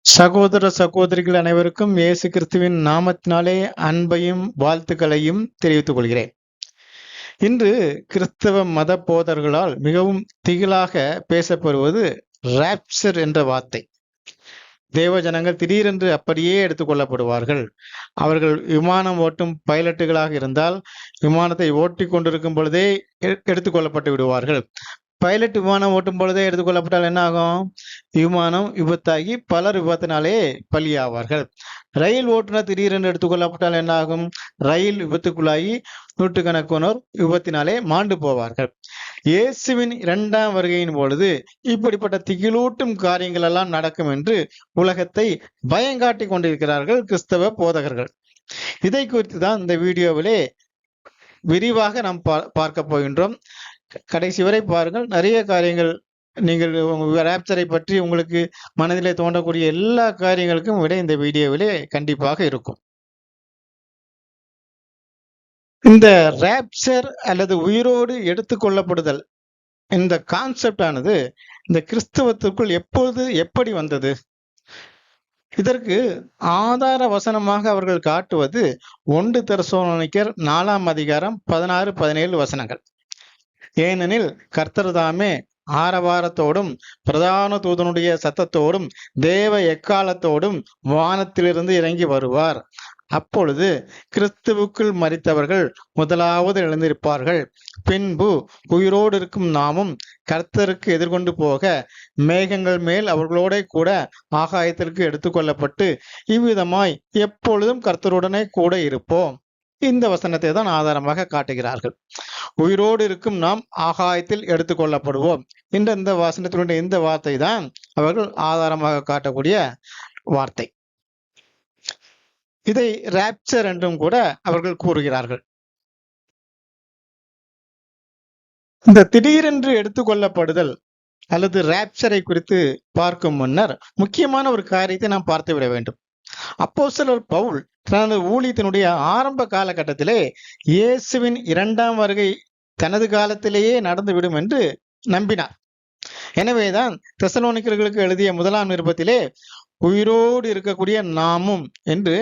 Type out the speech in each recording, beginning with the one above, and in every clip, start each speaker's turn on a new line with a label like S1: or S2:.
S1: சகோதர சகோதரிகள் அனைவருக்கும் இயேசு கிறிஸ்துவின் நாமத்தினாலே அன்பையும் வாழ்த்துக்களையும் தெரிவித்துக் கொள்கிறேன். இன்று கிறிஸ்தவ மத போதர்களால் மிகவும் திகிலாக பேசப்படுவது ராப்சர் என்ற வார்த்தை. தேவ ஜனங்கள் திடீரென்று அப்படியே எடுத்துக் கொள்ளப்படுவார்கள். அவர்கள் விமானம் ஓட்டும் பைலட்டுகளாக இருந்தால் விமானத்தை ஓட்டிக் கொண்டிருக்கும் பொழுதே எடுத்துக் கொள்ளப்பட்டு விடுவார்கள். பைலட் விமானம் ஓட்டும் பொழுதே எடுத்துக்கொள்ளப்பட்டால் என்ன ஆகும்? விமானம் விபத்தாகி பலர் விபத்தினாலே பலியாவார்கள். ரயில் ஓட்டுநர் திடீரென்று எடுத்துக்கொள்ளப்பட்டால் என்ன ஆகும்? ரயில் விபத்துக்குள்ளாகி நூற்றுக்கணக்கானோர் விபத்தினாலே மாண்டு போவார்கள். இயேசுவின் 2ஆம் வருகையின் பொழுது இப்படிப்பட்ட திகிலூட்டும் காரியங்கள் எல்லாம் நடக்கும் என்று உலகத்தை பயங்காட்டி கொண்டிருக்கிறார்கள் கிறிஸ்தவ போதகர்கள். இதை குறித்து தான் இந்த வீடியோவிலே விரிவாக நாம் பார்க்க போகின்றோம். கடைசி வரை பாருங்கள். நிறைய காரியங்கள் நீங்கள் ராப்சரை பற்றி உங்களுக்கு மனதிலே தோன்றக்கூடிய எல்லா காரியங்களுக்கும் விட இந்த வீடியோவிலே கண்டிப்பாக இருக்கும். இந்த ராப்சர் அல்லது உயிரோடு எடுத்துக்கொள்ளப்படுதல் இந்த கான்செப்ட் ஆனது இந்த கிறிஸ்தவத்திற்குள் எப்பொழுது எப்படி வந்தது? இதற்கு ஆதார வசனமாக அவர்கள் காட்டுவது 1 தெசலோனிக்கர் 4ஆம் அதிகாரம் 16, 17 வசனங்கள். ஏனெனில் கர்த்தர் தாமே ஆரவாரத்தோடும் பிரதான தூதனுடைய சத்தத்தோடும் தேவ எக்காலத்தோடும் வானத்திலிருந்து இறங்கி வருவார். அப்பொழுது கிறிஸ்துவுக்குள் மரித்தவர்கள் முதலாவது எழுந்திருப்பார்கள். பின்பு உயிரோடு இருக்கும் நாமும் கர்த்தருக்கு எதிர்கொண்டு போக மேகங்கள் மேல் அவர்களோட கூட ஆகாயத்திற்கு எடுத்துக்கொள்ளப்பட்டு இவ்விதமாய் எப்பொழுதும் கர்த்தருடனே கூட இருப்போம். இந்த வசனத்தை தான் ஆதாரமாக காட்டுகிறார்கள். உயிரோடு இருக்கும் நாம் ஆகாயத்தில் எடுத்துக்கொள்ளப்படுவோம் என்ற இந்த வசனத்தினுடைய இந்த வார்த்தை தான் அவர்கள் ஆதாரமாக காட்டக்கூடிய வார்த்தை. இதை ராப்சர் என்றும் கூட அவர்கள் கூறுகிறார்கள். இந்த திடீரென்று எடுத்துக்கொள்ளப்படுதல் அல்லது ராப்சரை குறித்து பார்க்கும் முன்னர் முக்கியமான ஒரு காரியத்தை நாம் பார்த்துவிட வேண்டும். அப்போஸ்தலர் பவுல் தனது ஊழியத்தினுடைய ஆரம்ப காலகட்டத்திலே இயேசுவின் 2ஆம் வருகை தனது காலத்திலேயே நடந்துவிடும் என்று நம்பினார். எனவேதான் தெசலோனிக்கர்களுக்கு எழுதிய 1ஆம் நிருபத்திலே உயிரோடு இருக்கக்கூடிய நாமும் என்று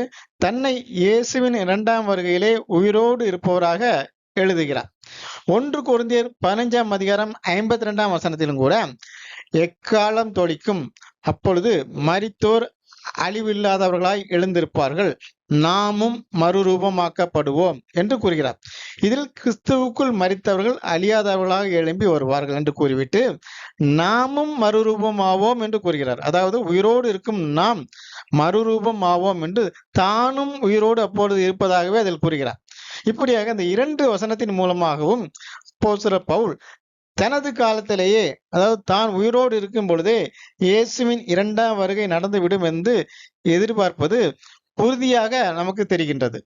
S1: தன்னை இயேசுவின் 2ஆம் வருகையிலே உயிரோடு இருப்பவராக எழுதுகிறார். 1 கொரிந்தியர் 15ஆம் அதிகாரம் 52ஆம் வசனத்திலும் கூட எக்காலம் தொழிக்கும், அப்பொழுது மரித்தோர் அழிவில்லாதவர்களாய் எழுந்திருப்பார்கள், நாமும் மறுரூபமாக்கப்படுவோம் என்று கூறுகிறார். இதில் கிறிஸ்துவுக்குள் மரித்தவர்கள் அழியாதவர்களாக எழும்பி வருவார்கள் என்று கூறிவிட்டு நாமும் மறுரூபமாவோம் என்று கூறுகிறார். அதாவது உயிரோடு இருக்கும் நாம் மறுரூபமாவோம் என்று தானும் உயிரோடு அப்பொழுது இருப்பதாகவே அதில் கூறுகிறார். இப்படியாக இந்த 2 வசனத்தின் மூலமாகவும் அப்போஸ்தலர் பவுல் தனது காலத்திலேயே, அதாவது தான் உயிரோடு இருக்கும் பொழுதே இயேசுவின் 2ஆம் வருகை நடந்துவிடும் என்று எதிர்பார்ப்பது உறுதியாக நமக்கு தெரிகின்றது.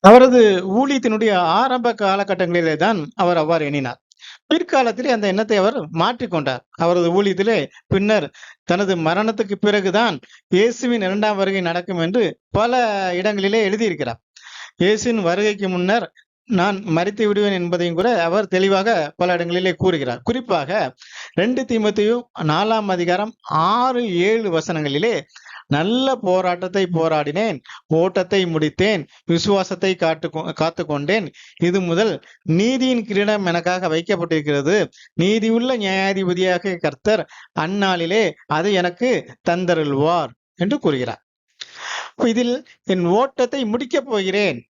S1: அவரது ஊழியத்தினுடைய ஆரம்ப காலகட்டங்களிலே தான் அவர் அவ்வாறு எண்ணினார். பிற்காலத்திலே அந்த எண்ணத்தை அவர் மாற்றிக்கொண்டார். அவரது ஊழியத்திலே பின்னர் தனது மரணத்துக்கு பிறகுதான் இயேசுவின் 2ஆம் வருகை நடக்கும் என்று பல இடங்களிலே எழுதியிருக்கிறார். இயேசுவின் வருகைக்கு முன்னர் நான் மரித்து விடுவேன் என்பதையும் கூட அவர் தெளிவாக பல இடங்களிலே கூறுகிறார். குறிப்பாக 2 தீமோத்தேயு 4ஆம் அதிகாரம் 6, 7 வசனங்களிலே நல்ல போராட்டத்தை போராடினேன், ஓட்டத்தை முடித்தேன், விசுவாசத்தை காத்து கொண்டேன், இது முதல் நீதியின் கிரீடம் எனக்காக வைக்கப்பட்டிருக்கிறது, நீதியுள்ள நியாயாதிபதியாக கர்த்தர் அந்நாளிலே அதை எனக்கு தந்தருள்வார் என்று கூறுகிறார். இதில் என் ஓட்டத்தை முடிக்கப் போகிறேன்,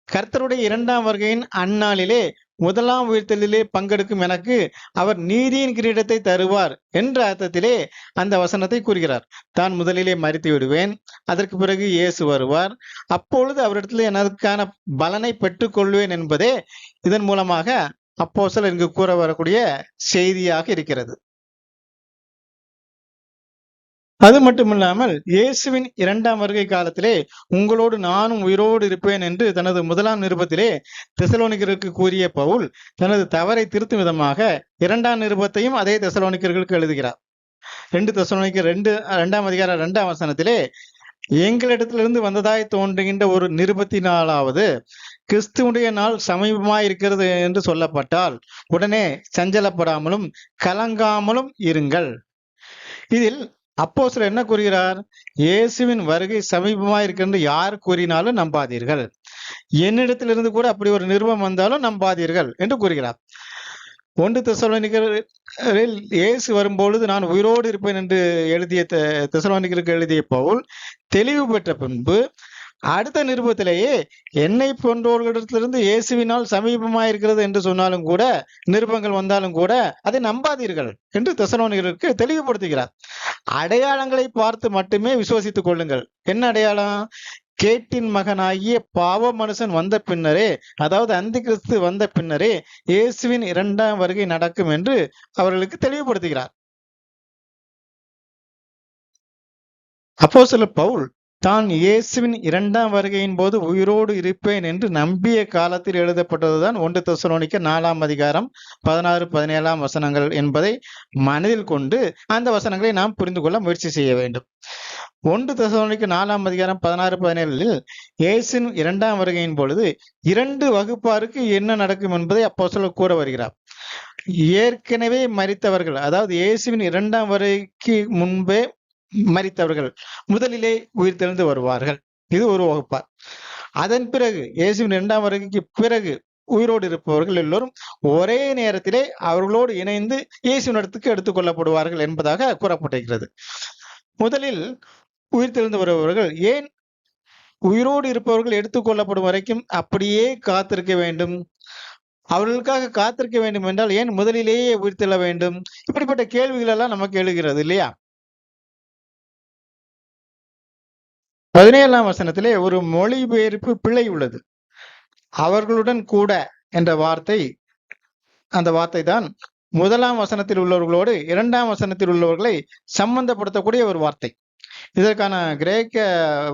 S1: கர்த்தருடைய 2ஆம் வருகையின் அந்நாளிலே முதலாம் உயிர்த்தெழுதலிலே பங்கெடுக்கும் எனக்கு அவர் நீதியின் கிரீடத்தை தருவார் என்ற அர்த்தத்திலே அந்த வசனத்தை கூறுகிறார். தான் முதலிலே மரித்து விடுவேன், அதற்கு பிறகு இயேசு வருவார், அப்பொழுது அவரிடத்தில் எனக்கான பலனை பெற்றுக் கொள்வேன் என்பதே இதன் மூலமாக அப்போஸ்தலர் இங்கு கூற வரக்கூடிய செய்தியாக இருக்கிறது. அது மட்டுமில்லாமல் இயேசுவின் 2ஆம் வருகை காலத்திலே உங்களோடு நானும் உயிரோடு இருப்பேன் என்று தனது 1ஆம் நிருபத்திலே தெசலோனிக்கருக்கு கூறிய பவுல் தனது தவறை திருத்தும் விதமாக 2ஆம் நிருபத்தையும் அதே தெசலோனிக்கர்களுக்கு எழுதுகிறார். 2 தெசலோனிக்கர் 2ஆம் அதிகாரம் 2ஆம் வசனத்திலே எங்களிடத்திலிருந்து வந்ததாய் தோன்றுகின்ற ஒரு நிருபத்தினாலாவது கிறிஸ்துவுடைய நாள் சமீபமாயிருக்கிறது என்று சொல்லப்பட்டால் உடனே சஞ்சலப்படாமலும் கலங்காமலும் இருங்கள். இதில் அப்போஸ்தலர் என்ன கூறுகிறார்? இயேசுவின் வருகை சமீபமாய் இருக்கிறது யார் கூறினாலும் நம்பாதீர்கள். என்னிடத்திலிருந்து கூட அப்படி ஒரு நிருபம் வந்தாலும் நம்பாதீர்கள் என்று கூறுகிறார். 1 தெசலோனிக்கரில் இயேசு வரும்பொழுது நான் உயிரோடு இருப்பேன் என்று எழுதிய தெசலோனிக்கருக்கு எழுதிய பவுல் தெளிவு பெற்ற பின்பு அடுத்த நிருபத்திலேயே என்னை போன்றவர்களிடத்திலிருந்து இயேசுவினால் சமீபமாயிருக்கிறது என்று சொன்னாலும் கூட, நிருபங்கள் வந்தாலும் கூட அதை நம்பாதீர்கள் என்று தெசலோனிக்கருக்கு தெளிவுபடுத்துகிறார். அடையாளங்களை பார்த்து மட்டுமே விசுவசித்துக் கொள்ளுங்கள். என்ன அடையாளம்? கேட்டின் மகனாகிய பாவ மனுஷன் வந்த பின்னரே, அதாவது அந்தி கிறிஸ்து வந்த பின்னரே இயேசுவின் 2ஆம் வருகை நடக்கும் என்று அவர்களுக்கு தெளிவுபடுத்துகிறார். அப்போஸ்தலர் பவுல் தான் இயேசுவின் 2ஆம் வருகையின் போது உயிரோடு இருப்பேன் என்று நம்பிய காலத்தில் எழுதப்பட்டதுதான் 1 தெசலோனிக்கர் 4ஆம் அதிகாரம் 16, 17ஆம் வசனங்கள் என்பதை மனதில் கொண்டு அந்த வசனங்களை நாம் புரிந்து கொள்ள முயற்சி செய்ய வேண்டும். 1 தெசலோனிக்கர் 4ஆம் அதிகாரம் 16, 17இல் இயேசுவின் 2ஆம் வருகையின் பொழுது 2 வகுப்பாருக்கு என்ன நடக்கும் என்பதை அப்போஸ்தலர் கூற வருகிறார். ஏற்கனவே மரித்தவர்கள், அதாவது இயேசுவின் 2ஆம் வருகைக்கு முன்பே மரித்தவர்கள் முதலிலே உயிர் தெழுந்து வருவார்கள். இது ஒரு வகுப்பார். அதன் பிறகு இயேசுவின் 2ஆம் வருகைக்கு பிறகு உயிரோடு இருப்பவர்கள் எல்லோரும் ஒரே நேரத்திலே அவர்களோடு இணைந்து இயேசுவின் இடத்துக்கு எடுத்துக் கொள்ளப்படுவார்கள் என்பதாக கூறப்பட்டிருக்கிறது. முதலில் உயிர் தெழுந்து வருபவர்கள் ஏன் உயிரோடு இருப்பவர்கள் எடுத்துக்கொள்ளப்படும் வரைக்கும் அப்படியே காத்திருக்க வேண்டும்? அவர்களுக்காக காத்திருக்க வேண்டும் என்றால் ஏன் முதலிலேயே உயிர் தெள்ள வேண்டும்? இப்படிப்பட்ட கேள்விகள் எல்லாம் நமக்கு எழுகிறது இல்லையா? 17ஆம் வசனத்திலே ஒரு மொழிபெயர்ப்பு பிழை உள்ளது. அவர்களுடன் கூட என்ற வார்த்தை, அந்த வார்த்தை தான் 1ஆம் வசனத்தில் உள்ளவர்களோடு 2ஆம் வசனத்தில் உள்ளவர்களை சம்பந்தப்படுத்தக்கூடிய ஒரு வார்த்தை. இதற்கான கிரேக்க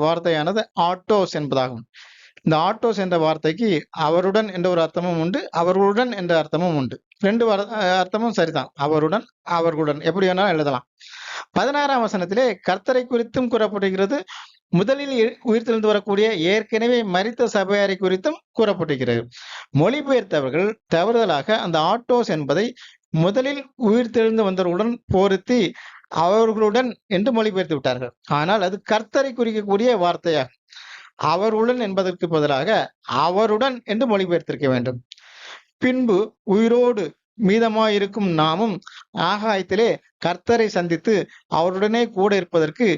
S1: வார்த்தையானது ஆட்டோஸ் என்பதாகும். இந்த ஆட்டோஸ் என்ற வார்த்தைக்கு அவருடன் என்ற ஒரு அர்த்தமும் உண்டு, அவர்களுடன் என்ற அர்த்தமும் உண்டு. 2 அர்த்தமும் சரிதான். அவருடன், அவர்களுடன் எப்படி வேணாலும் எழுதலாம். 16ஆம் வசனத்திலே கர்த்தரை குறித்தும் கூறப்படுகிறது. முதலில் உயிர்த்தெழுந்து வரக்கூடிய ஏற்கனவே மரித்த சபையாரை குறித்தும் கூறப்பட்டிருக்கிறது. மொழிபெயர்த்தவர்கள் தவறுதலாக அந்த ஆட்டோஸ் என்பதை முதலில் உயிர்த்தெழுந்து வந்தவர்களுடன் பொருத்தி அவர்களுடன் என்று மொழிபெயர்த்து விட்டார்கள். ஆனால் அது கர்த்தரை குறிக்கக்கூடிய வார்த்தையாகும். அவர்களுடன் என்பதற்கு பதிலாக அவருடன் என்று மொழிபெயர்த்திருக்க வேண்டும். பின்பு உயிரோடு மீதமாயிருக்கும் நாமும் ஆகாயத்திலே கர்த்தரை சந்தித்து அவருடனே கூட இருப்பதற்கு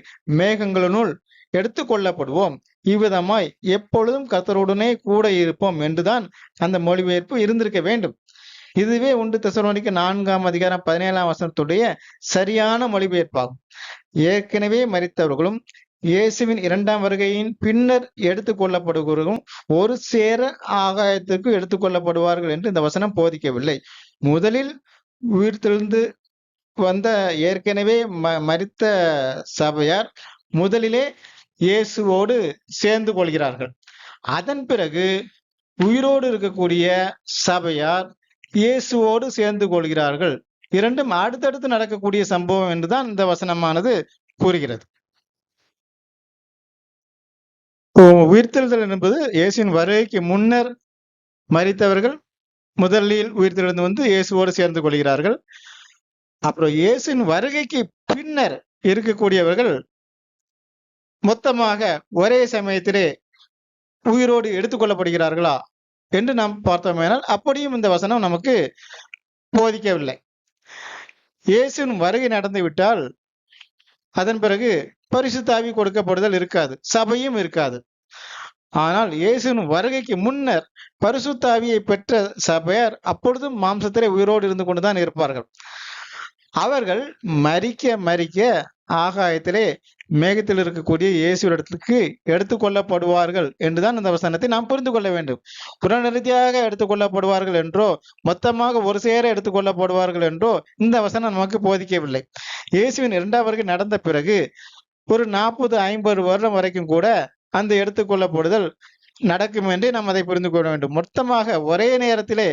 S1: மேகங்களுள் எடுத்துக் கொள்ளப்படுவோம். இவ்விதமாய் எப்பொழுதும் கர்த்தருடனே கூட இருப்போம் என்றுதான் அந்த மொழிபெயர்ப்பு இருந்திருக்க வேண்டும். இதுவே 1 தெசலோனிக்கர் 4ஆம் அதிகாரம் 17ஆம் வசனத்துடைய சரியான மொழிபெயர்ப்பாகும். ஏற்கனவே மரித்தவர்களும் இயேசுவின் 2ஆம் வருகையின் பின்னர் எடுத்துக் கொள்ளப்படுகிறவர்களும் ஒரு சேர ஆகாயத்திற்கு எடுத்துக் கொள்ளப்படுவார்கள் என்று இந்த வசனம் போதிக்கவில்லை. முதலில் உயிர்த்தெழுந்து வந்த ஏற்கனவே மரித்த சபையார் முதலிலே இயேசுவோடு சேர்ந்து கொள்கிறார்கள். அதன் பிறகு உயிரோடு இருக்கக்கூடிய சபையார் இயேசுவோடு சேர்ந்து கொள்கிறார்கள். இரண்டும் அடுத்தடுத்து நடக்கக்கூடிய சம்பவம் என்றுதான் இந்த வசனமானது கூறுகிறது. உயிர்த்தெழுதல் என்பது இயேசுவின் வருகைக்கு முன்னர் மரித்தவர்கள் முதலில் உயிர்த்தெழுந்து வந்து இயேசுவோடு சேர்ந்து கொள்கிறார்கள். அப்புறம் இயேசுவின் வருகைக்கு பின்னர் இருக்கக்கூடியவர்கள் மொத்தமாக ஒரே சமயத்திலே உயிரோடு எடுத்துக்கொள்ளப்படுகிறார்களா என்று நாம் பார்த்தோமேனால் அப்படியும் இந்த வசனம் நமக்கு போதிக்கவில்லை. இயேசுவின் வருகை நடந்து விட்டால் அதன் பிறகு பரிசுத்த ஆவி கொடுக்கப்படுதல் இருக்காது, சபையும் இருக்காது. ஆனால் இயேசுவின் வருகைக்கு முன்னர் பரிசுத்த ஆவியை பெற்ற சபையார் அப்பொழுதும் மாம்சத்திலே உயிரோடு இருந்து கொண்டுதான் இருப்பார்கள். அவர்கள் மரிக்க ஆகாயத்திலே மேகத்தில் இருக்கக்கூடிய இயேசுவிடத்திற்கு எடுத்துக்கொள்ளப்படுவார்கள் என்றுதான் இந்த வசனத்தை நாம் புரிந்து கொள்ள வேண்டும். புறநிறுத்தியாக எடுத்துக்கொள்ளப்படுவார்கள் என்றோ மொத்தமாக ஒரு சேர எடுத்துக்கொள்ளப்படுவார்கள் என்றோ இந்த வசனம் நமக்கு போதிக்கவில்லை. இயேசுவின் 2ஆம் வருகை நடந்த பிறகு ஒரு 40-50 வருடம் வரைக்கும் கூட அந்த எடுத்துக்கொள்ளப்படுதல் நடக்கும் என்றே நாம் அதை புரிந்து கொள்ள வேண்டும். மொத்தமாக ஒரே நேரத்திலே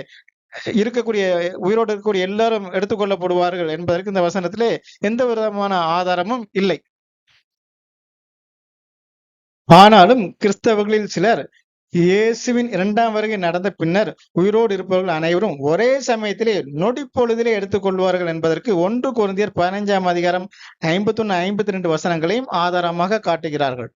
S1: இருக்கக்கூடிய உயிரோடு இருக்கக்கூடிய எல்லாரும் எடுத்துக்கொள்ளப்படுவார்கள் என்பதற்கு இந்த வசனத்திலே எந்த விதமான ஆதாரமும் இல்லை. ஆனாலும் கிறிஸ்தவர்களில் சிலர் இயேசுவின் இரண்டாம் வருகை நடந்த பின்னர் உயிரோடு இருப்பவர்கள் அனைவரும் ஒரே சமயத்திலே நொடி பொழுதிலே எடுத்துக்கொள்வார்கள் என்பதற்கு 1 கொரிந்தியர் 15ஆம் அதிகாரம் 51, 52 வசனங்களையும் ஆதாரமாக காட்டுகிறார்கள்.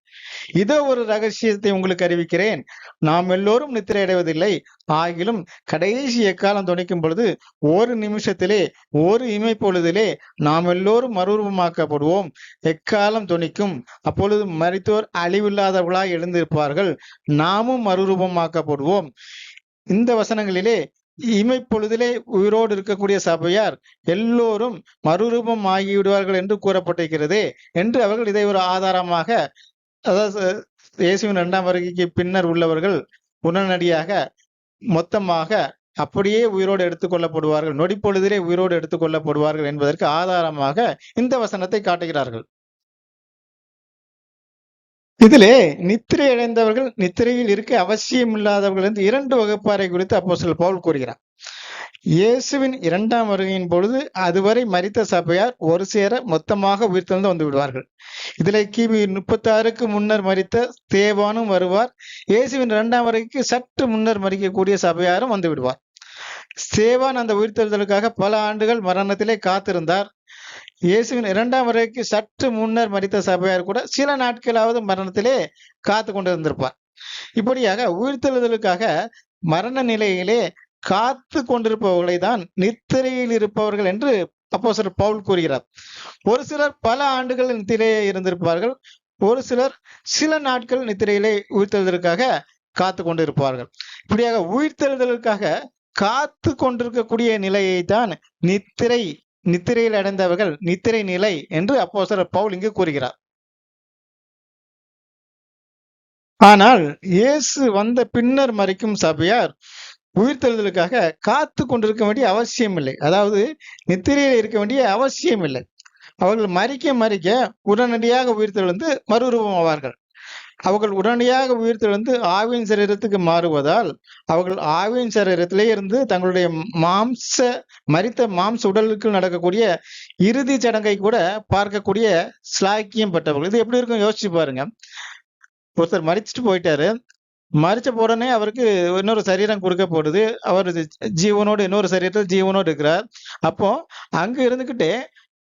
S1: இதோ ஒரு ரகசியத்தை உங்களுக்கு அறிவிக்கிறேன். நாம் எல்லோரும் நித்திரை அடைவதில்லை. ஆகிலும் கடைசி எக்காலம் தொனிக்கும் பொழுது ஒரு நிமிஷத்திலே, ஒரு இமை பொழுதிலே நாம் எல்லோரும் மறுரூபமாக்கப்படுவோம். எக்காலம் தொனிக்கும். அப்பொழுது மரித்தோர் அழிவில்லாதவர்களாய் எழுந்திருப்பார்கள். நாமும் மறுரூபமாக்கப்படுவோம். இந்த வசனங்களிலே இமைப்பொழுதிலே உயிரோடு இருக்கக்கூடிய சபையார் எல்லோரும் மறுரூபம் ஆகிவிடுவார்கள் என்று கூறப்பட்டிருக்கிறதே என்று அவர்கள் இதை ஒரு ஆதாரமாக, அதாவது இயேசுவின் 2ஆம் வருகைக்கு பின்னர் உள்ளவர்கள் உடனடியாக மொத்தமாக அப்படியே உயிரோடு எடுத்துக்கொள்ளப்படுவார்கள், நொடிப்பொழுதிலே உயிரோடு எடுத்துக்கொள்ளப்படுவார்கள் என்பதற்கு ஆதாரமாக இந்த வசனத்தை காட்டுகிறார்கள். இதிலே நித்திரை அடைந்தவர்கள், நித்திரையில் இருக்க அவசியம் இல்லாதவர்கள் என்று 2 வகுப்பாரை குறித்து அப்போஸ்தலர் பவுல் கூறுகிறார். இயேசுவின் 2ஆம் வருகையின் பொழுது அதுவரை மரித்த சபையார் ஒரு சேர மொத்தமாக உயிர்த்தெழுந்து வந்து விடுவார்கள். இதிலே கிபி 36க்கு முன்னர் மரித்த ஸ்தேவானும் வருவார். இயேசுவின் 2ஆம் வருகைக்கு சற்று முன்னர் மரிக்கக்கூடிய சபையாரும் வந்து விடுவார். ஸ்தேவான் அந்த உயிர்த்தெழுதலுக்காக பல ஆண்டுகள் மரணத்திலே காத்திருந்தார். இயேசுவின் 2ஆம் வருகைக்கு சற்று முன்னர் மரித்த சபையார் கூட சில நாட்களாவது மரணத்திலே காத்து கொண்டிருந்திருப்பார். இப்படியாக உயிர்த்தெழுதலுக்காக மரண நிலையிலே காத்து கொண்டிருப்பவர்களை தான் நித்திரையில் இருப்பவர்கள் என்று அப்போஸ்தலர் பவுல் கூறுகிறார். ஒரு சிலர் பல ஆண்டுகள் நித்திரையே இருந்திருப்பார்கள். ஒரு சிலர் சில நாட்கள் நித்திரையிலே உயிர்த்தெழுதலுக்காக காத்து கொண்டிருப்பார்கள். இப்படியாக உயிர்த்தெழுதலுக்காக காத்து கொண்டிருக்கக்கூடிய நிலையை தான் நித்திரையில் அடைந்தவர்கள், நித்திரை நிலை என்று அப்போஸ்தலர் பவுல் இங்கு கூறுகிறார். ஆனால் இயேசு வந்த பின்னர் மரிக்கும் சபையார் உயிர்த்தெழுதலுக்காக காத்து கொண்டிருக்க வேண்டிய அவசியம் இல்லை. அதாவது நித்திரையில் இருக்க வேண்டிய அவசியம் இல்லை. அவர்கள் மரிக்க உடனடியாக உயிர்த்தெழுந்து மறுரூபமாவார்கள். அவர்கள் உடனடியாக உயிர்த்தெழுந்து ஆவியின் சரீரத்துக்கு மாறுவதால் அவர்கள் ஆவியின் சரீரத்திலே இருந்து தங்களுடைய மரித்த மாம்ச உடலுக்கு நடக்கக்கூடிய இறுதி சடங்கை கூட பார்க்கக்கூடிய ஸ்லாக்கியம் பெற்றவர்கள். இது எப்படி இருக்கும் யோசிச்சு பாருங்க. ஒருத்தர் மரிச்சுட்டு போயிட்டாரு. மரிச்ச உடனே அவருக்கு இன்னொரு சரீரம் கொடுக்கப்படுது. அவர் ஜீவனோடு, இன்னொரு சரீரத்தில் ஜீவனோடு இருக்கிறார். அப்போ அங்கு இருந்துகிட்டே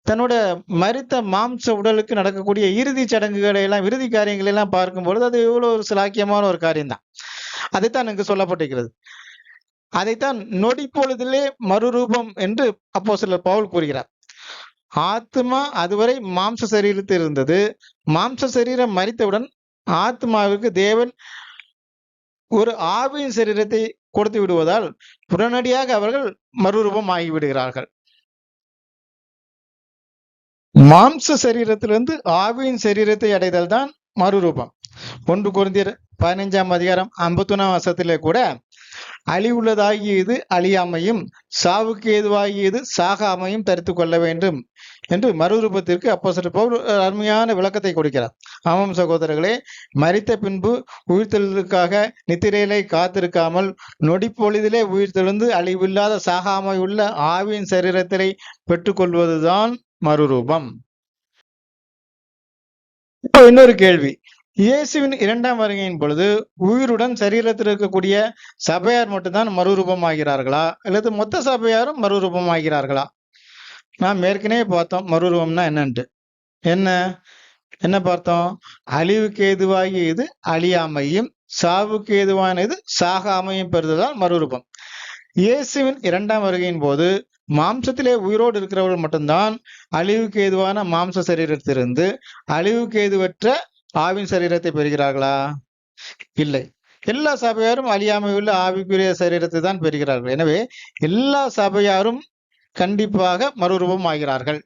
S1: தன்னோட மரித்த மாம்ச உடலுக்கு நடக்கக்கூடிய இறுதி சடங்குகளை எல்லாம், இறுதி காரியங்களை எல்லாம் பார்க்கும்பொழுது அது எவ்வளவு ஒரு சிலாக்கியமான ஒரு காரியம்தான். அதைத்தான் இங்கு சொல்லப்பட்டிருக்கிறது. அதைத்தான் நொடி பொழுதிலே மறுரூபம் என்று அப்போஸ்தலர் பவுல் கூறுகிறார். ஆத்மா அதுவரை மாம்ச சரீரத்தில் இருந்தது. மாம்ச சரீரம் மரித்தவுடன் ஆத்மாவிற்கு தேவன் ஒரு ஆவியின் சரீரத்தை கொடுத்து விடுவதால் உடனடியாக அவர்கள் மறுரூபம் ஆகிவிடுகிறார்கள். மாம்ச சரீரத்திலிருந்து ஆவியின் சரீரத்தை அடைதல் தான் மறுரூபம். 1 கொரிந்தியர் 15ஆம் அதிகாரம் 51ஆம் வசனத்திலே கூட அழிவுள்ளதாகியது அழியாமையும் சாவுக்கு ஏதுவாகியது சாகாமையும் தரித்து கொள்ள வேண்டும் என்று மறுரூபத்திற்கு அப்போஸ்தலர் பவுல் அருமையான விளக்கத்தை கொடுக்கிறார். ஆமாம் சகோதரர்களே, மரித்த பின்பு உயிர்த்தெழுதலுக்காக நித்திரையிலே காத்திருக்காமல் நொடிப்பொழுதிலே உயிர்த்தெழுந்து அழிவில்லாத சாகாமை உள்ள ஆவியின் சரீரத்தை பெற்றுக்கொள்வதுதான் மறுரூபம். இப்போ இன்னொரு கேள்வி. இயேசுவின் 2ஆம் வருகையின் பொழுது உயிருடன் சரீரத்தில் இருக்கக்கூடிய சபையார் மட்டும்தான் மறுரூபம் ஆகிறார்களா, அல்லது மொத்த சபையாரும் மறுரூபம் ஆகிறார்களா? நாம் ஏற்கனவே பார்த்தோம் மறுரூபம்னா என்னன்ட்டு. என்ன பார்த்தோம்? அழிவுக்கு ஏதுவாகியது அழியாமையும் சாவுக்கு ஏதுவானது சாகாமையும் பெறுதல்தான் மறுரூபம். இயேசுவின் 2ஆம் வருகையின் போது மாம்சத்திலே உயிரோடு இருக்கிறவர்கள் மட்டும்தான் அழிவுக்கு ஏதுவான மாம்ச சரீரத்திலிருந்து அழிவுக்கு ஏதுவற்ற ஆவின் சரீரத்தை பெறுகிறார்களா? இல்லை. எல்லா சபையாரும் அழியாமை உள்ள ஆவிக்குரிய சரீரத்தை தான் பெறுகிறார்கள். எனவே எல்லா சபையாரும் கண்டிப்பாக மறுரூபம் ஆகிறார்கள்.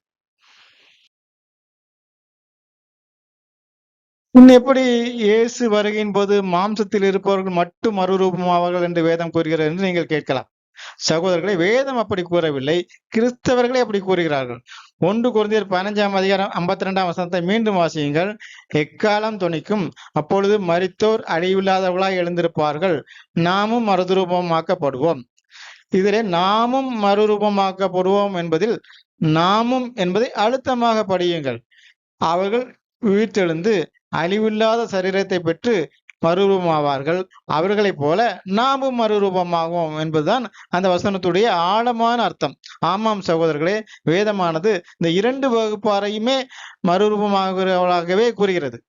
S1: எப்படி இயேசு வருகையின் போது மாம்சத்தில் இருப்பவர்கள் மட்டும் மறுரூபமாவார்கள் என்று வேதம் கூறுகிறது என்று நீங்கள் கேட்கலாம். சகோதரர்களை, வேதம் அப்படி கூறவில்லை, கிறிஸ்தவர்களே அப்படி கூறுகிறார்கள். 1 கொரிந்தியர் 15ஆம் அதிகாரம் 52ஆம் வசனத்தை மீண்டும் வாசியுங்கள். எக்காலம் தொனிக்கும், அப்பொழுது மரித்தோர் அழிவில்லாதவர்களாய் எழுந்திருப்பார்கள், நாமும் மறுரூபமாக்கப்படுவோம். இதிலே நாமும் மறுரூபமாக்கப்படுவோம் என்பதில் நாமும் என்பதை அழுத்தமாக படியுங்கள். அவர்கள் உயிர்த்தெழுந்து அழிவில்லாத சரீரத்தை பெற்று மறுரூபமாவார்கள், அவர்களைப் போல நாமும் மறுரூபமாவோம் என்பதுதான் அந்த வசனத்துடைய ஆழமான அர்த்தம். ஆமாம் சகோதரர்களே, வேதமானது இந்த 2 வகுப்பாரையுமே மறுரூபமாகிறவர்களாகவே கூறுகிறது.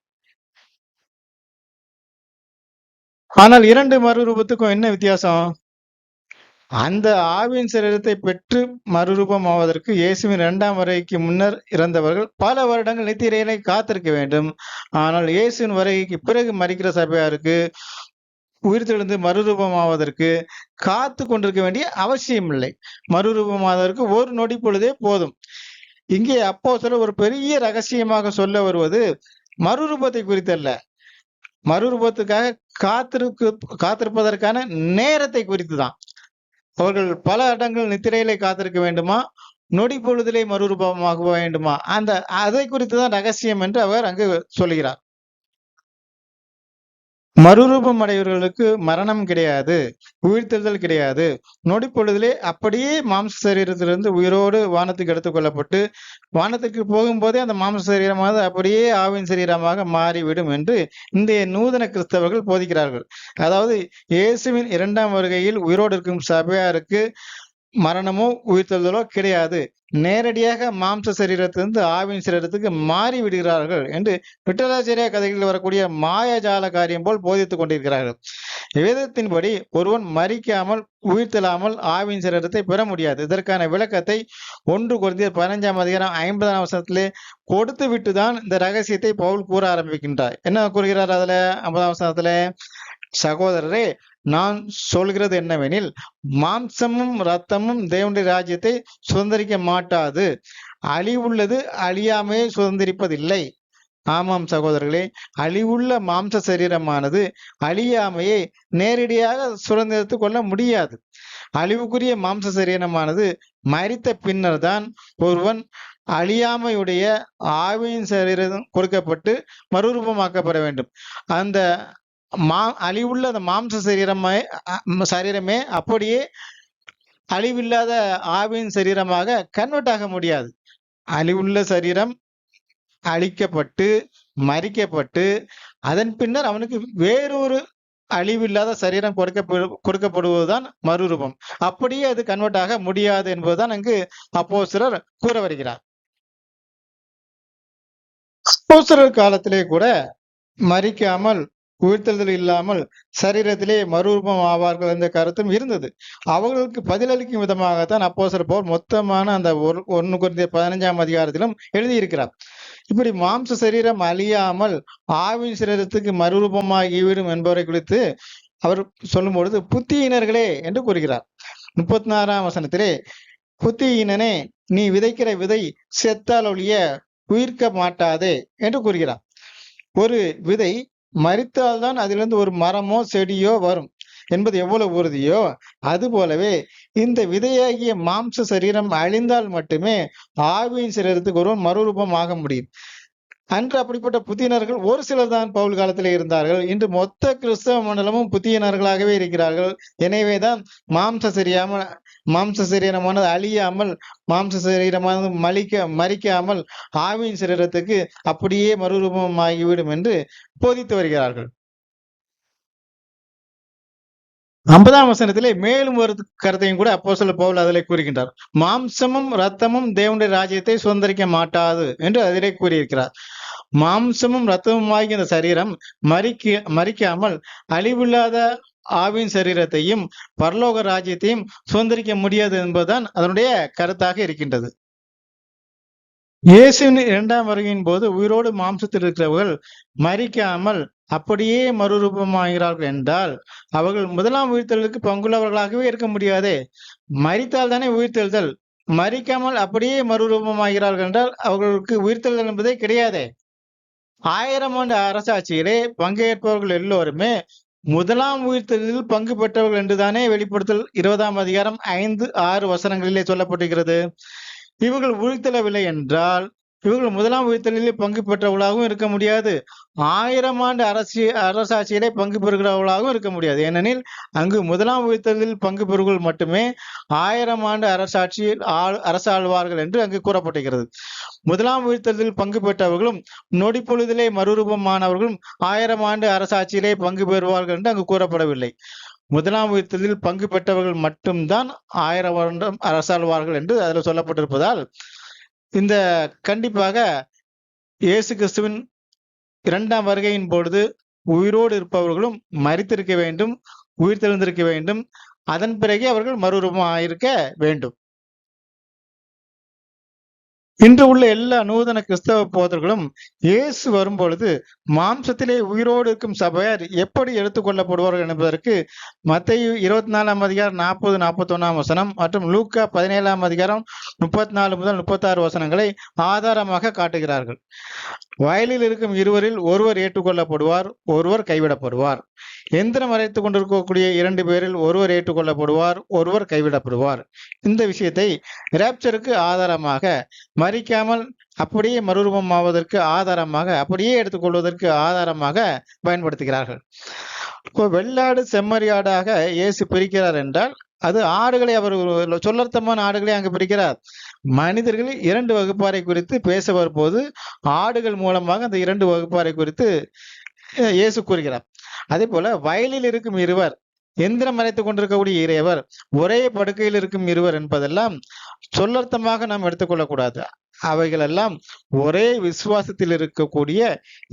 S1: ஆனால் 2 மறுரூபத்துக்கும் என்ன வித்தியாசம்? அந்த ஆவியின் சரீரத்தை பெற்று மறுரூபமாவதற்கு இயேசுவின் 2ஆம் வருகைக்கு முன்னர் இறந்தவர்கள் பல வருடங்கள் நித்திரையிலே காத்திருக்க வேண்டும். ஆனால் இயேசுவின் வருகைக்கு பிறகு மரிக்கிற சபையாருக்கு உயிர்த்தெழுந்து மறுரூபமாவதற்கு காத்து கொண்டிருக்க வேண்டிய அவசியம் இல்லை. மறுரூபமாவதற்கு ஒரு நொடி பொழுதே போதும். இங்கே அப்போஸ்தலர் ஒரு பெரிய ரகசியமாக சொல்ல வருவது மறுரூபத்தை குறித்தல்ல, மறுரூபத்துக்காக காத்திருப்பதற்கான நேரத்தை குறித்துதான். அவர்கள் பல இடங்கள் நித்திரையிலே காத்திருக்க வேண்டுமா, நொடி பொழுதிலே மறுரூபமாக வேண்டுமா, அதை குறித்துதான் ரகசியம் என்று அவர் அங்கு சொல்கிறார். மறுரூபம் அடைவர்களுக்கு மரணம் கிடையாது, உயிர்த்தெழுதல் கிடையாது. நொடி பொழுதிலே அப்படியே மாம்ச சரீரத்திலிருந்து உயிரோடு வானத்துக்கு எடுத்துக் கொள்ளப்பட்டு வானத்துக்கு போகும்போதே அந்த மாம்ச சரீரமானது அப்படியே ஆவின் சரீரமாக மாறிவிடும் என்று இன்றைய நூதன கிறிஸ்தவர்கள் போதிக்கிறார்கள். அதாவது இயேசுவின் 2ஆம் வருகையில் உயிரோடு இருக்கும் சபையாருக்கு மரணமோ உயிர்த்தெழுதலோ கிடையாது. நேரடியாக மாம்ச சரீரத்திலிருந்து ஆவின் சரீரத்துக்கு மாறி விடுகிறார்கள் என்று விட்டலாச்சாரிய கதைகளில் வரக்கூடிய மாயஜால காரியம் போல் போதித்துக் கொண்டிருக்கிறார்கள். வேதத்தின்படி ஒருவன் மரிக்காமல் உயிர்த்தெழாமல் ஆவின் சரீரத்தை பெற முடியாது. இதற்கான விளக்கத்தை 1 கொரிந்தியர் 15ஆம் அதிகாரம் 50ஆம் வசனத்திலே கொடுத்து விட்டுதான் இந்த ரகசியத்தை பவுல் கூற ஆரம்பிக்கின்றார். என்ன கூறுகிறார் அதுல 50ஆம் வசனத்திலே? சகோதரரே, நான் சொல்கிறது என்னவெனில், மாம்சமும் இரத்தமும் தேவனுடைய ராஜ்யத்தை சுதந்திரிக்க மாட்டாது, அழிவுள்ளது அழியாமையை சுதந்திரிப்பதில்லை. ஆமாம் சகோதரர்களே, அழிவுள்ள மாம்ச சரீரமானது அழியாமையை நேரடியாக சுதந்திரித்துக் கொள்ள முடியாது. அழிவுக்குரிய மாம்ச சரீரமானது மரித்த பின்னர் தான் ஒருவன் அழியாமையுடைய ஆவியின் சரீரம் கொடுக்கப்பட்டு மறுரூபமாக்கப்பட வேண்டும். அந்த அழிவுள்ள அந்த மாம்ச சரீரமே அப்படியே அழிவில்லாத ஆவியின் சரீரமாக கன்வெர்ட் ஆக முடியாது. அழிவுள்ள சரீரம் அழிக்கப்பட்டு மரிக்கப்பட்டு அதன் பின்னர் அவனுக்கு வேறொரு அழிவில்லாத சரீரம் கொடுக்கப்படுவதுதான் மறுரூபம். அப்படியே அது கன்வெர்ட் ஆக முடியாது என்பதுதான் அங்கு அப்போஸ்தலர் கூற வருகிறார். அப்போஸ்தலர் காலத்திலே கூட மரிக்காமல் உயிர்த்தெழுதல் இல்லாமல் சரீரத்திலே மறுரூபம் ஆவார்கள் என்ற கருத்தும் இருந்தது. அவர்களுக்கு பதிலளிக்கும் விதமாகத்தான் அப்போஸ்தலர் பவுல் மொத்தமான அந்த 1 கொரிந்தியர் 15ஆம் அதிகாரத்திலும் எழுதியிருக்கிறார். இப்படி மாம்ச சரீரம் அழியாமல் ஆவின் சரீரத்துக்கு மறுரூபமாகிவிடும் என்பவரை குறித்து அவர் சொல்லும் பொழுது புத்தியினர்களே என்று கூறுகிறார். 34ஆம் வசனத்திலே, புத்தியினனே, நீ விதைக்கிற விதை செத்தால் ஒழிய உயிர்க்க மாட்டாதே என்று கூறுகிறார். ஒரு விதை மரித்தால்தான் அதிலிருந்து ஒரு மரமோ செடியோ வரும் என்பது எவ்வளவு உறுதியோ, அது போலவே இந்த விதையாகிய மாம்ச சரீரம் அழிந்தால் மட்டுமே ஆவியின் சரீரத்துக்கு ஒருவன் மறுரூபம் ஆக முடியும். அன்று அப்படிப்பட்ட புத்தியினர்கள் ஒரு சிலர் தான் பவுல் காலத்திலே இருந்தார்கள். இன்று மொத்த கிறிஸ்தவ மண்டலமும் புத்தியினர்களாகவே இருக்கிறார்கள். எனவேதான் மாம்ச சரீரமானது அழியாமல், மாம்ச சரீரமானது மரிக்காமல் ஆவியின் சரீரத்துக்கு அப்படியே மறுரூபமாகிவிடும் என்று போதித்து வருகிறார்கள். 50ஆம் வசனத்திலே மேலும் ஒரு கருத்தையும் கூட அப்போஸ்தலர் பவுல் அதிலே கூறுகின்றார். மாம்சமும் இரத்தமும் தேவனுடைய ராஜ்யத்தை சுதந்திரிக்க மாட்டாது என்று அதிலே கூறியிருக்கிறார். மாம்சமும் இரத்தமுமாகிய இந்த சரீரம் மரிக்காமல் அழிவில்லாத ஆவின் சரீரத்தையும் பரலோக ராஜ்யத்தையும் சுதந்திரிக்க முடியாது என்பதுதான் அதனுடைய கருத்தாக இருக்கின்றது. இயேசுவின் 2ஆம் வருகையின் போது உயிரோடு மாம்சத்தில் இருக்கிறவர்கள் மரிக்காமல் அப்படியே மறுரூபமாகிறார்கள் என்றால் அவர்கள் 1ஆம் உயிர்த்தெழுதலுக்கு பங்குள்ளவர்களாகவே இருக்க முடியாதே. மரித்தால் தானே உயிர்த்தெழுதல். மரிக்காமல் அப்படியே மறுரூபமாகிறார்கள் என்றால் அவர்களுக்கு உயிர்த்தெழுதல் என்பதே கிடையாதே. 1000 ஆண்டு அரசாட்சியிலே பங்கேற்பவர்கள் எல்லோருமே 1ஆம் உயிர்த்தெழுதலில் பங்கு பெற்றவர்கள் என்றுதானே வெளிப்படுத்தல் 20ஆம் அதிகாரம் 5-6 வசனங்களிலே சொல்லப்பட்டிருக்கிறது. இவர்கள் உயிர்த்தெழவில்லை என்றால் இவர்கள் 1ஆம் உயிர்த்தெழுதலிலே பங்கு பெற்றவர்களாகவும் இருக்க முடியாது. 1000 ஆண்டு அரசாட்சியிலே பங்கு பெறுகிறவர்களாகவும் இருக்க முடியாது. ஏனெனில் அங்கு 1ஆம் உயிர்த்தெழுதலில் பங்கு பெறுவர்கள் மட்டுமே 1000 ஆண்டு அரசாட்சியில் அரசாழ்வார்கள் என்று அங்கு கூறப்பட்டிருக்கிறது. முதலாம் உயிர்த்தெழுதலில் பங்கு பெற்றவர்களும் நொடி பொழுதிலே மறுரூபமானவர்களும் 1000 ஆண்டு அரசாட்சியிலே பங்கு பெறுவார்கள் என்று அங்கு கூறப்படவில்லை. முதலாம் உயிர்த்தெழுதலில் பங்கு பெற்றவர்கள் மட்டும்தான் 1000 வருடம் அரசாழ்வார்கள் என்று அதில் சொல்லப்பட்டிருப்பதால் இந்த கண்டிப்பாக இயேசு கிறிஸ்துவின் 2ஆம் வருகையின் பொழுது உயிரோடு இருப்பவர்களும் மரித்திருக்க வேண்டும், உயிர்த்தெழுந்திருக்க வேண்டும். அதன் பிறகே அவர்கள் மறுரூபமாயிருக்க வேண்டும். இன்று உள்ள எல்லா நூதன கிறிஸ்தவ போதர்களும் இயேசு வரும்பொழுது மாம்சத்திலே உயிரோடு இருக்கும் சபையார் எப்படி எடுத்துக்கொள்ளப்படுவார்கள் என்பதற்கு மத்தேயு 24ஆம் அதிகாரம் 40, 41ஆம் வசனம் மற்றும் லூக்கா 17ஆம் அதிகாரம் 34 முதல் 36 வசனங்களை ஆதாரமாக காட்டுகிறார்கள். வயலில் இருக்கும் இருவரில் ஒருவர் ஏற்றுக்கொள்ளப்படுவார், ஒருவர் கைவிடப்படுவார். எந்திரம் அரைத்துக் கொண்டிருக்கக்கூடிய 2 பேரில் ஒருவர் ஏற்றுக்கொள்ளப்படுவார், ஒருவர் கைவிடப்படுவார். இந்த விஷயத்தை ராப்சருக்கு ஆதாரமாக, மரிக்காமல் அப்படியே மறுரூபமாவதற்கு ஆதாரமாக, அப்படியே எடுத்துக்கொள்வதற்கு ஆதாரமாக பயன்படுத்துகிறார்கள். இப்போ வெள்ளாடு செம்மறியாடாக இயேசு பிரிக்கிறார் என்றால் அது ஆடுகளை அவர் சொல்லர்த்தமான ஆடுகளை அங்கு பிரிக்கிறார். மனிதர்களில் 2 வகுப்பாரை குறித்து பேச வரும்போது ஆடுகள் மூலமாக அந்த 2 வகுப்பாரை குறித்து இயேசு கூறுகிறார். அதே போல வயலில் இருக்கும் இருவர், எந்திரம் அரைத்துக் கொண்டிருக்கக்கூடிய இருவர், ஒரே படுக்கையில் இருக்கும் இருவர் என்பதெல்லாம் சொல்லர்த்தமாக நாம் எடுத்துக்கொள்ளக்கூடாது. அவைகள் எல்லாம் ஒரே விசுவாசத்தில் இருக்கக்கூடிய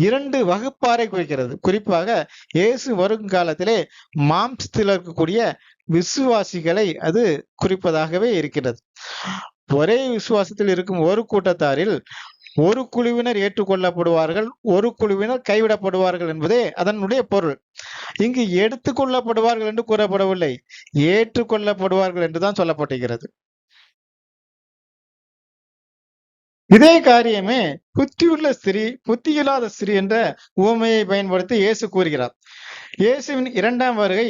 S1: 2 வகுப்பாரை குறிக்கிறது. குறிப்பாக இயேசு வருங்காலத்திலே மாம்சத்தில் இருக்கக்கூடிய விசுவாசிகளை அது குறிப்பதாகவே இருக்கிறது. ஒரே விசுவாசத்தில் இருக்கும் ஒரு கூட்டத்தாரில் ஒரு குழுவினர் ஏற்றுக்கொள்ளப்படுவார்கள், ஒரு குழுவினர் கைவிடப்படுவார்கள் என்பதே அதனுடைய பொருள். இங்கு எடுத்துக்கொள்ளப்படுவார்கள் என்று கூறப்படவில்லை, ஏற்றுக்கொள்ளப்படுவார்கள் என்றுதான் சொல்லப்பட்டிருக்கிறது. இதே காரியமே புத்தியுள்ள ஸ்திரீ, புத்தியில்லாத ஸ்திரீ என்ற உவமையை பயன்படுத்தி இயேசு கூறுகிறார். இயேசுவின் 2ஆம் வருகை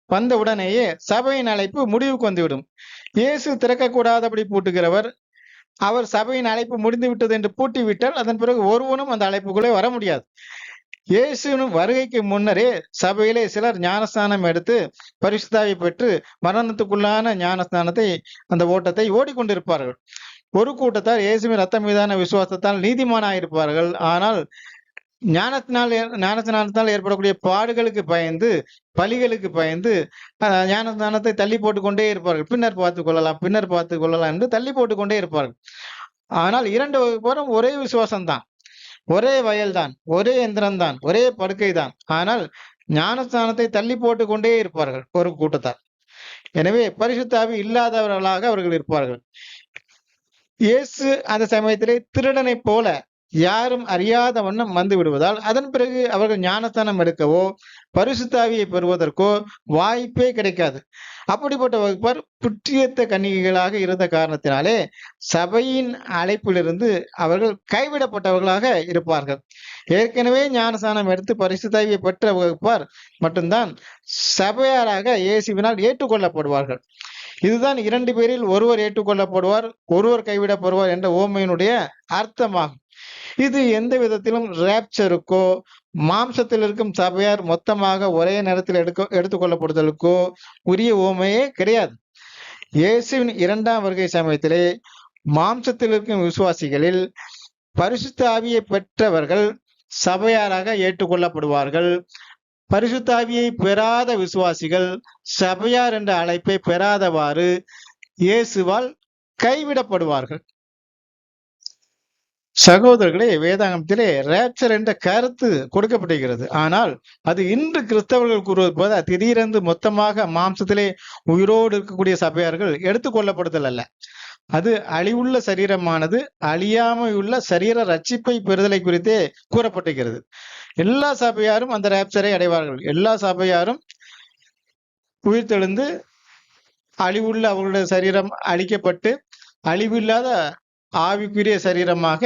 S1: வந்தவுடனேயே சபையின் அழைப்பு முடிவுக்கு வந்துவிடும். இயேசு திறக்கக்கூடாதபடி பூட்டுகிறவர். அவர் சபையின் அழைப்பு முடிந்து விட்டது என்று பூட்டிவிட்டால் அதன் பிறகு ஒருவனும் அந்த அழைப்புக்குள்ளே வர முடியாது. இயேசுவின் வருகைக்கு முன்னரே சபையிலே சிலர் ஞானஸ்நானம் எடுத்து பரிசுத்தாவை பெற்று மரணத்துக்குள்ளான ஞானஸ்நானத்தை, அந்த ஓட்டத்தை ஓடிக்கொண்டிருப்பார்கள். ஒரு கூட்டத்தார் இயேசுவின் ரத்தம் மீதான விசுவாசத்தால் நீதிமானாயிருப்பார்கள். ஆனால் ஞானஸ்நானத்தால் ஏற்படக்கூடிய பாடுகளுக்கு பயந்து, பலிகளுக்கு பயந்து ஞானஸ்நானத்தை தள்ளி போட்டுக்கொண்டே இருப்பார்கள். பின்னர் பார்த்துக் கொள்ளலாம் என்று தள்ளி போட்டுக்கொண்டே இருப்பார்கள். ஆனால் 2 வகுப்பாரும் ஒரே விசுவாசம்தான், ஒரே வயல்தான், ஒரே எந்திரம்தான், ஒரே படுக்கை தான். ஆனால் ஞானஸ்நானத்தை தள்ளி போட்டுக்கொண்டே இருப்பார்கள் ஒரு கூட்டத்தார். எனவே பரிசுத்த ஆவி இல்லாதவர்களாக அவர்கள் இருப்பார்கள். இயேசு அந்த சமயத்திலே திருடனை போல யாரும் அறியாத வண்ணம் வந்து விடுவதால் அதன் பிறகு அவர்கள் ஞானஸ்தானம் எடுக்கவோ பரிசுத்த ஆவியை பெறுவதற்கோ வாய்ப்பே கிடைக்காது. அப்படிப்பட்ட வகுப்பார் புற்றியத்த கன்னிகைகளாக இருந்த காரணத்தினாலே சபையின் அழைப்பிலிருந்து அவர்கள் கைவிடப்பட்டவர்களாக இருப்பார்கள். ஏற்கனவே ஞானஸ்தானம் எடுத்து பரிசுத்த ஆவியை பெற்ற வகுப்பார் மட்டும்தான் சபையாராக இயேசுவினால் ஏற்றுக்கொள்ளப்படுவார்கள். இதுதான் 2 பேரில் ஒருவர் ஏற்றுக்கொள்ளப்படுவார், ஒருவர் கைவிடப்படுவார் என்ற உவமையினுடைய அர்த்தமாகும். இது எந்த விதத்திலும் ராப்சருக்கோ மாம்சத்தில் இருக்கும் சபையார் மொத்தமாக ஒரே நேரத்தில் எடுத்துக்கொள்ளப்படுதலுக்கோ உரிய உவமையே கிடையாது. இயேசுவின் 2ஆம் வருகை சமயத்திலே மாம்சத்தில் இருக்கும் விசுவாசிகளில் பரிசுத்த ஆவியை பெற்றவர்கள் சபையாராக ஏற்றுக்கொள்ளப்படுவார்கள். பரிசுத்த ஆவியை பெறாத விசுவாசிகள் சபையார் என்ற அழைப்பை பெறாதவாறு இயேசுவால் கைவிடப்படுவார்கள். சகோதரர்களே, வேதாகமத்திலே ராப்சர் என்ற கருத்து கொடுக்கப்பட்டிருக்கிறது. ஆனால் அது இன்று கிறிஸ்தவர்கள் கூறுவது போல திடீரென்று மொத்தமாக மாம்சத்திலே உயிரோடு இருக்கக்கூடிய சபையார்கள் எடுத்துக்கொள்ளப்படுதல் அல்ல. அது அழிவுள்ள சரீரமானது அழியாமையுள்ள சரீர ரட்சிப்பை பெறுதலை குறித்தே கூறப்பட்டிருக்கிறது. எல்லா சபையாரும் அந்த ராப்சரை அடைவார்கள். எல்லா சபையாரும் உயிர்த்தெழுந்து அழிவுள்ள அவர்களுடைய சரீரம் அழிக்கப்பட்டு அழிவில்லாத ஆவிக்குரிய சரீரமாக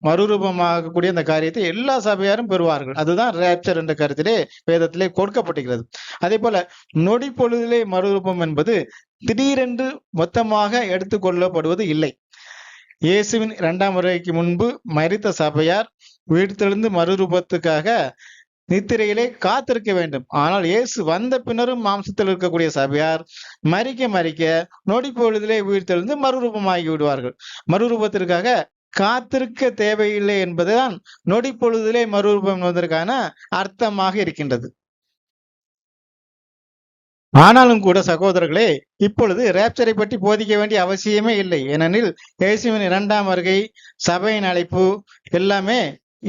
S1: மறுரூபமாகக்கூடிய அந்த காரியத்தை எல்லா சபையாரும் பெறுவார்கள். அதுதான் ராப்சர் என்ற கருத்திலே வேதத்திலே கொடுக்கப்பட்டிருக்கிறது. அதே போல நொடி பொழுதிலே மறுரூபம் என்பது திடீரென்று மொத்தமாக எடுத்துக்கொள்ளப்படுவது இல்லை. இயேசுவின் 2ஆம் வருகைக்கு முன்பு மரித்த சபையார் உயிர்த்தெழுந்து மறுரூபத்துக்காக நித்திரையிலே காத்திருக்க வேண்டும். ஆனால் இயேசு வந்த பின்னரும் மாம்சத்தில் இருக்கக்கூடிய சபையார் மரிக்க நொடி பொழுதிலே உயிர்த்தெழுந்து மறுரூபமாகி விடுவார்கள். மறுரூபத்திற்காக காத்திருக்க தேவையில்லை என்பதுதான் நொடி பொழுதிலே மறுரூபம் என்பதற்கான அர்த்தமாக இருக்கின்றது. ஆனாலும் கூட சகோதரர்களே, இப்பொழுது ரேப்சரை பற்றி போதிக்க வேண்டிய அவசியமே இல்லை. ஏனெனில் இயேசுவின் 2ஆம் வருகை, சபையின் அழைப்பு எல்லாமே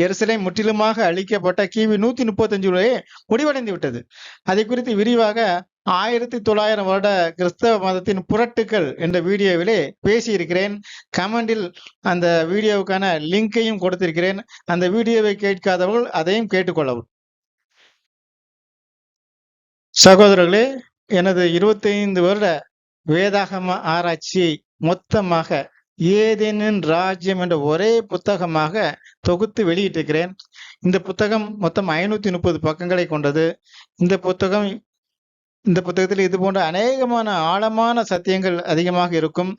S1: எருசலேம் முற்றிலுமாக அழிக்கப்பட்ட கிபி 135 முடிவடைந்து விட்டது. அதை குறித்து விரிவாக 1900 வருட கிறிஸ்தவ மதத்தின் புரட்டுக்கள் என்ற வீடியோவிலே பேசியிருக்கிறேன். கமெண்டில் அந்த வீடியோவுக்கான லிங்கையும் கொடுத்திருக்கிறேன். அந்த வீடியோவை கேட்காதவர்கள் அதையும் கேட்டுக்கொள்ளவும். சகோதரர்களே, எனது 25 வருட வேதாகம ஆராய்ச்சியை மொத்தமாக ஏதேனின் ராஜ்யம் என்ற ஒரே புத்தகமாக தொகுத்து வெளியிட்டிருக்கிறேன். இந்த புத்தகம் மொத்தம் 530 பக்கங்களை கொண்டது. இந்த புத்தகத்தில் இது போன்ற அநேகமான ஆழமான சத்தியங்கள் அதிகமாக இருக்கும்.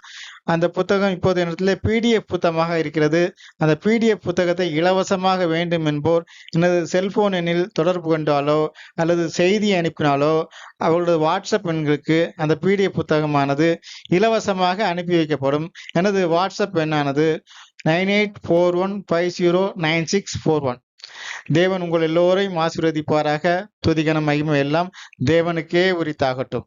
S1: அந்த புத்தகம் இப்போது என்னிடத்திலே PDF புத்தகமாக இருக்கிறது. அந்த PDF புத்தகத்தை இலவசமாக வேண்டும் என்போர் எனது செல்போன் எண்ணில் தொடர்பு கொண்டாலோ அல்லது செய்தி அனுப்பினாலோ அவர்களது வாட்ஸ்அப் எண்களுக்கு அந்த PDF புத்தகமானது இலவசமாக அனுப்பி வைக்கப்படும். எனது வாட்ஸ்அப் எண்ணானது 9841509641. தேவன் உங்கள் எல்லோரையும் ஆசீர்வதிப்பாராக. துதி கன மகிமை எல்லாம் தேவனுக்கே உரித்தாகட்டும்.